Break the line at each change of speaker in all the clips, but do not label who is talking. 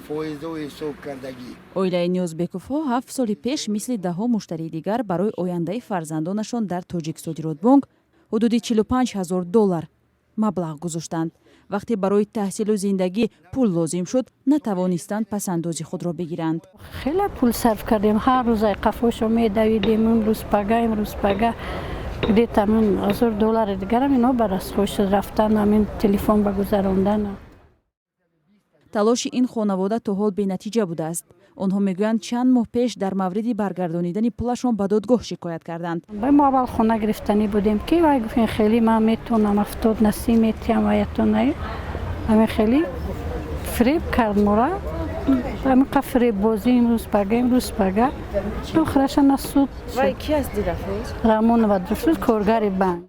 فایز و حساب کردگی.
оилаи Ниёзбековҳо 7 соли пеш мисли даҳо муштарии дигар барои ояндаи фарзандонашон дар Тоҷиксодиротбонк ҳудуди $45,000 маблағ гузоштанд. вақте барои таҳсилу зиндагӣ пул лозим шуд, натавонистанд пасандози худро бигиранд.
خیلی پول صرف کردیم، هر روز قفاشو میدویدیم، امروز پگا دیگه تمام $1,000 دیگر هم اینا برای خوش رفتن، همین تلفن بگذراندن.
талоши ин хонавода то ҳол бенатиҷа будааст. онҳо мегӯянд чанд моҳ пеш дар мавриди баргардонидани пулашон ба додгоҳ шикоят карданд.
ما اول خونه گرفتنی بودیم که وای گفتین خیلی من میتونم 70 نسی میتیم وایتون همین خیلی فریب کرد مرا. همین فریب بازی امروز پگا آخرش نسود.
وای کی است دیرافروز؟
رامون و درفروز کارگر بانک.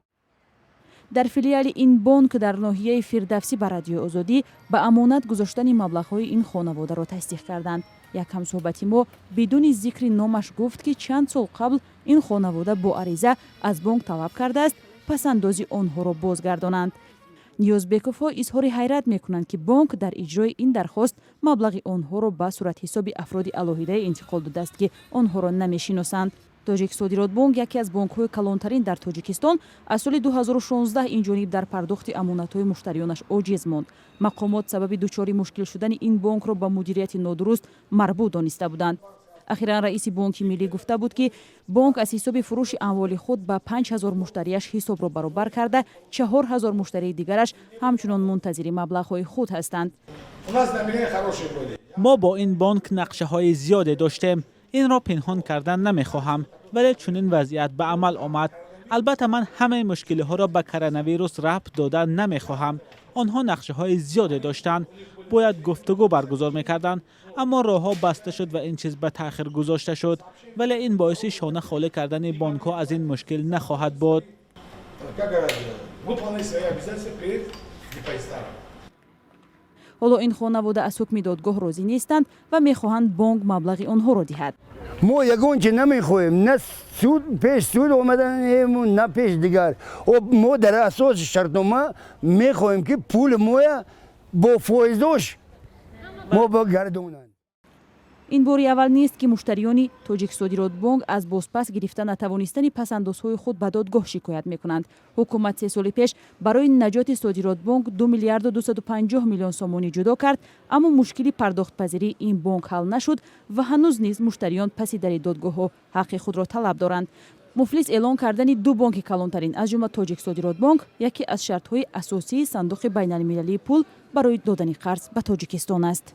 дар филиали ин бонк дар ноҳияи Фирдавсӣ ба радиои Озодӣ ба амонат гузоштани маблағҳои ин хонаводаро тасдиқ карданд. як ҳамсӯҳбати мо бидуни зикри номаш гуфт ки чанд сол қабл ин хонавода бо ариза аз бонк талаб кардааст пасандози онҳоро бозгардонанд. Ниёзбековҳо изҳори ҳайрат мекунанд ки бонк дар иҷрои ин дархост маблағи онҳоро ба суратҳисоби афроди алоҳида интиқол додааст ки онҳоро намешиносанд. Тоҷиксодиротбонк яке аз бонкҳои калонтарин дар Тоҷикистон аз соли 2016 инҷониб дар пардохти амонатҳои муштариёнаш оҷиз монд. мақомот сабаби дучори мушкил шудани ин бонкро ба мудирияти нодуруст марбут дониста буданд. ахиран раиси бонки миллӣ гуфта буд ки бонк аз ҳисоби фурӯши амволи худ ба 5000 муштарияш ҳисобро баробар карда 4000 муштарии дигараш ҳамчунон мунтазири маблағҳои худ ҳастанд.
мо бо ин бонк нақшаҳои зиёде доштем. اینرا پنهان کردن نمیخواهم، ولی چون این وضعیت به عمل آمد. البته من همه مشکل ها را به کرونا ربط دادن نمیخواهم. آنها نقشه های زیادی داشتند، باید گفتگو برگزار میکردند، اما راه ها بسته شد و این چیز به تأخیر گذاشته شد، ولی این باعث شانه خالی کردن بانک ها از این مشکل نخواهد بود.
ҳоло ин хонавода аз ҳукми додгоҳ розӣ нестанд ва мехоҳанд бонк маблағи онҳоро диҳад.
ما یگان چه نمیخوایم، نه سود پیش سود آمدن نه پیش دیگر. ما در اساس شرطنامه میخوایم که پول ما با فایزش ما بگردونن.
ин бори аввал нест ки муштариёни Тоҷиксодиротбонк аз бозпас гирифта натавонистани пасандозҳои худ ба додгоҳ шикоят мекунанд. ҳукумат 3 соли пеш барои наҷоти Содиротбонк 2 миллиарду 250 миллион сомонӣ ҷудо кард, аммо мушкили пардохтпазирии ин бонк ҳал нашуд ва ҳанӯз низ муштариён паси дари додгоҳҳо ҳаққи худро талаб доранд. муфлис эълон кардани ду бонки калонтарин аз ҷумла Тоҷиксодиротбонк яке аз шартҳои асосии сандуқи байналмилалии пул барои додани қарз ба Тоҷикистон аст.